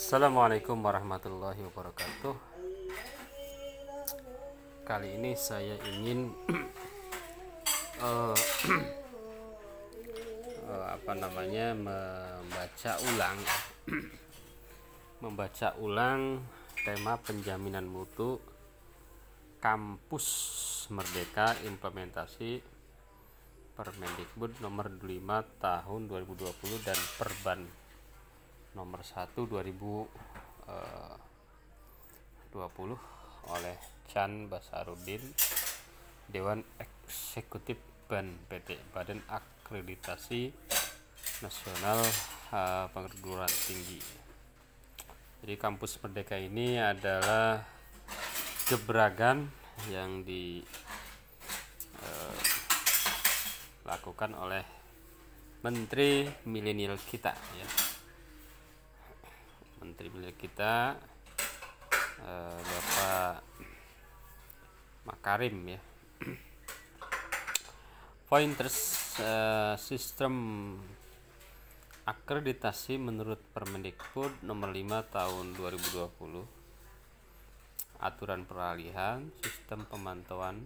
Assalamualaikum warahmatullahi wabarakatuh. Kali ini saya ingin eh, membaca ulang tema penjaminan mutu Kampus Merdeka implementasi Permendikbud nomor 5 tahun 2020 dan Perban nomor 1 2020 oleh Chan Basarudin, Dewan Eksekutif BAN PT, Badan Akreditasi Nasional Perguruan Tinggi. Jadi Kampus Merdeka ini adalah gebrakan yang dilakukan oleh Menteri Milenial kita, ya. Menteri Milenial kita, Bapak Makarim, ya. Pointers sistem akreditasi menurut Permendikbud nomor 5 tahun 2020, aturan peralihan sistem pemantauan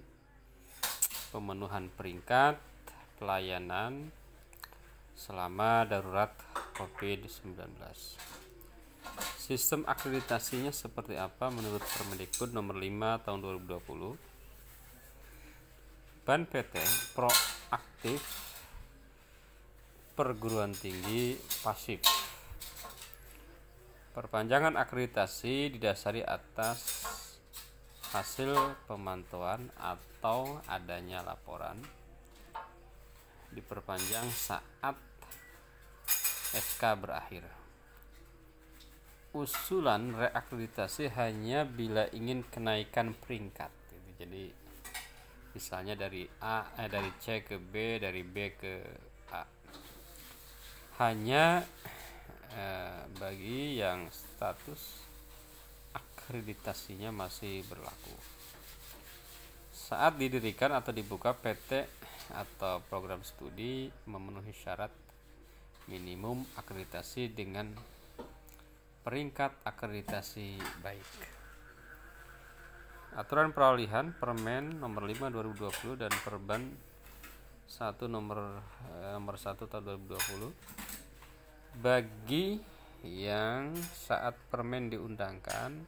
pemenuhan peringkat pelayanan selama darurat COVID-19. Sistem akreditasinya seperti apa menurut Permendikbud nomor 5 tahun 2020? BAN PT proaktif, perguruan tinggi pasif. Perpanjangan akreditasi didasari atas hasil pemantauan atau adanya laporan. Diperpanjang saat SK berakhir. Usulan reakreditasi hanya bila ingin kenaikan peringkat. Jadi misalnya dari C ke B, dari B ke A. Hanya bagi yang status akreditasinya masih berlaku. Saat didirikan atau dibuka PT atau program studi memenuhi syarat minimum akreditasi dengan peringkat akreditasi baik. Aturan peralihan Permen nomor 5 2020 dan Perban 1 nomor 1 tahun 2020 bagi yang saat Permen diundangkan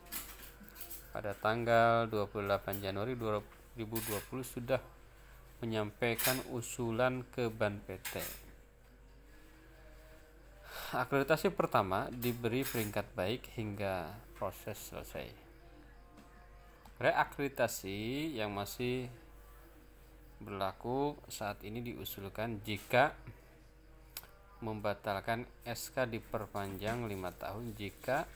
pada tanggal 28 Januari 2020 sudah menyampaikan usulan ke BAN PT. Akreditasi pertama diberi peringkat baik hingga proses selesai. Reakreditasi yang masih berlaku saat ini diusulkan jika membatalkan SK diperpanjang 5 tahun, jika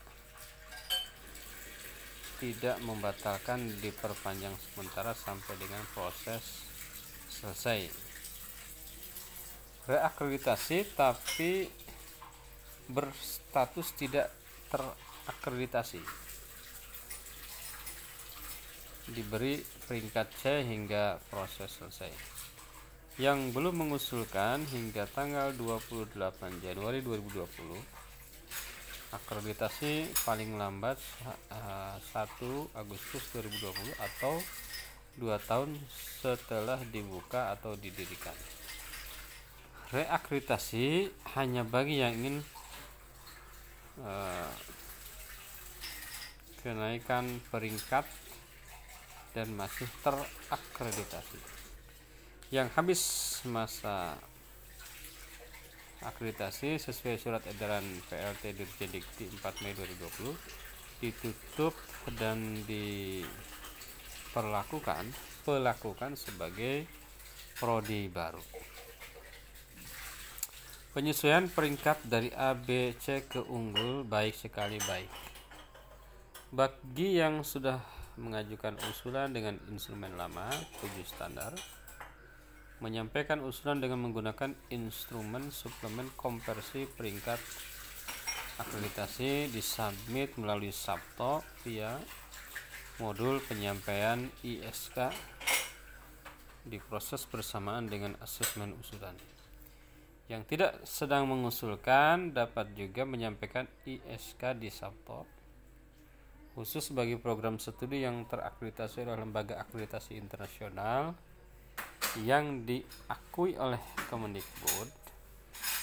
tidak membatalkan diperpanjang sementara sampai dengan proses selesai. Reakreditasi tapi berstatus tidak terakreditasi diberi peringkat C hingga proses selesai. Yang belum mengusulkan hingga tanggal 28 Januari 2020, akreditasi paling lambat 1 Agustus 2020 atau 2 tahun setelah dibuka atau didirikan. Reakreditasi hanya bagi yang ingin kenaikan peringkat dan masih terakreditasi. Yang habis masa akreditasi sesuai surat edaran PLT Dirjen Dikti 4 Mei 2020 ditutup dan diperlakukan sebagai prodi baru. Penyesuaian peringkat dari A, B, C ke unggul baik sekali baik. Bagi yang sudah mengajukan usulan dengan instrumen lama 7 standar, menyampaikan usulan dengan menggunakan instrumen suplemen konversi peringkat akreditasi disubmit melalui Sabto via modul penyampaian ISK, diproses bersamaan dengan asesmen usulan. Yang tidak sedang mengusulkan dapat juga menyampaikan ISK di Sabto khusus bagi program studi yang terakreditasi oleh lembaga akreditasi internasional yang diakui oleh Kemendikbud,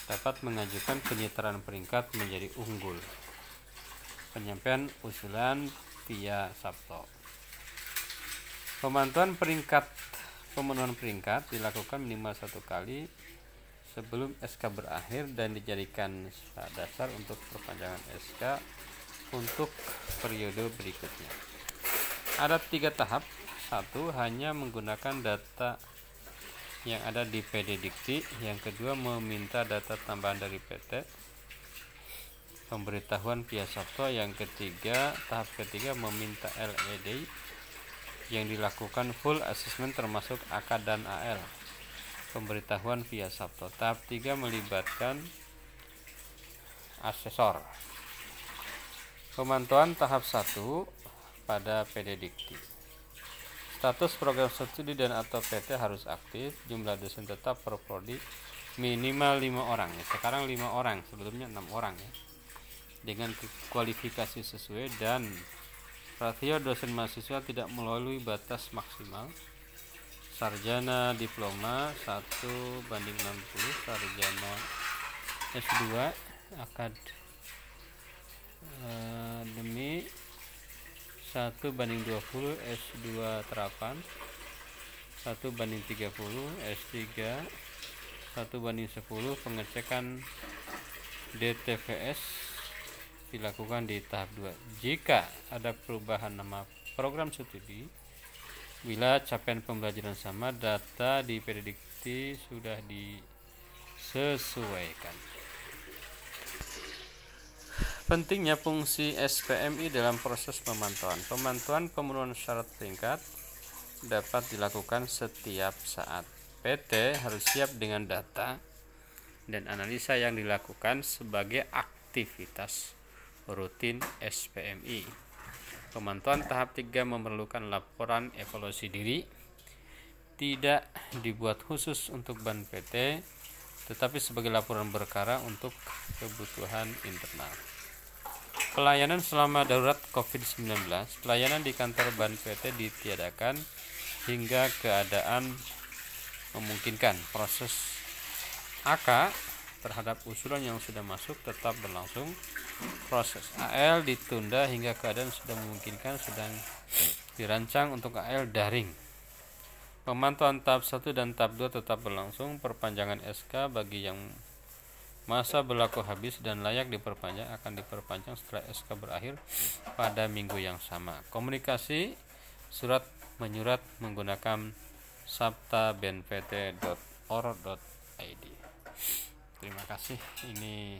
dapat mengajukan penyetaraan peringkat menjadi unggul. Penyampaian usulan via Sabto. Pemenuhan peringkat dilakukan minimal 1 kali sebelum SK berakhir dan dijadikan dasar untuk perpanjangan SK untuk periode berikutnya. Ada 3 tahap. 1. Hanya menggunakan data yang ada di PD Dikti. Yang kedua, meminta data tambahan dari PT. Pemberitahuan via Sabto. Yang ketiga, tahap ketiga, meminta LED yang dilakukan full assessment termasuk AK dan AL. Pemberitahuan via Sabto. Tahap 3 melibatkan asesor. Pemantauan tahap 1 pada PD Dikti. Status program studi dan atau PT harus aktif. Jumlah dosen tetap per prodi minimal 5 orang. Sekarang 5 orang, sebelumnya 6 orang ya. Dengan kualifikasi sesuai dan rasio dosen mahasiswa tidak melalui batas maksimal. Sarjana diploma 1:60, sarjana S2 akademi 1:20, S2 terapan 1:30, S3 1:10. Pengecekan DTVS dilakukan di tahap 2. Jika ada perubahan nama program studi, bila capaian pembelajaran sama, data di PD Dikti sudah disesuaikan. Pentingnya fungsi SPMI dalam proses pemantauan. Pemantauan pemenuhan syarat peringkat dapat dilakukan setiap saat. PT harus siap dengan data dan analisa yang dilakukan sebagai aktivitas rutin SPMI. Pemantauan tahap 3 memerlukan laporan evaluasi diri. Tidak dibuat khusus untuk ban PT, tetapi sebagai laporan berkala untuk kebutuhan internal. Pelayanan selama darurat COVID-19. Pelayanan di kantor ban PT ditiadakan hingga keadaan memungkinkan. Proses AK terhadap usulan yang sudah masuk tetap berlangsung. Proses AL ditunda hingga keadaan sudah memungkinkan, sedang dirancang untuk AL daring. Pemantauan tahap 1 dan tahap 2 tetap berlangsung. Perpanjangan SK bagi yang masa berlaku habis dan layak diperpanjang akan diperpanjang setelah SK berakhir pada minggu yang sama. Komunikasi surat menyurat menggunakan sabtabenpt.or.id. Terima kasih. Ini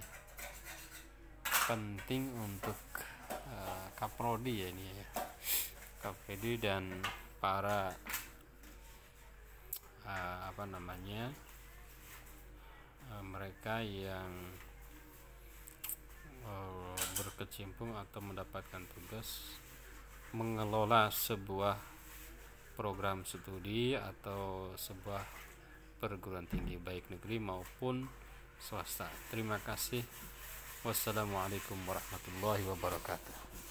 penting untuk Kaprodi ya ini ya. Kaprodi dan para mereka yang berkecimpung atau mendapatkan tugas mengelola sebuah program studi atau sebuah perguruan tinggi baik negeri maupun swasta. Terima kasih. Wassalamualaikum warahmatullahi wabarakatuh.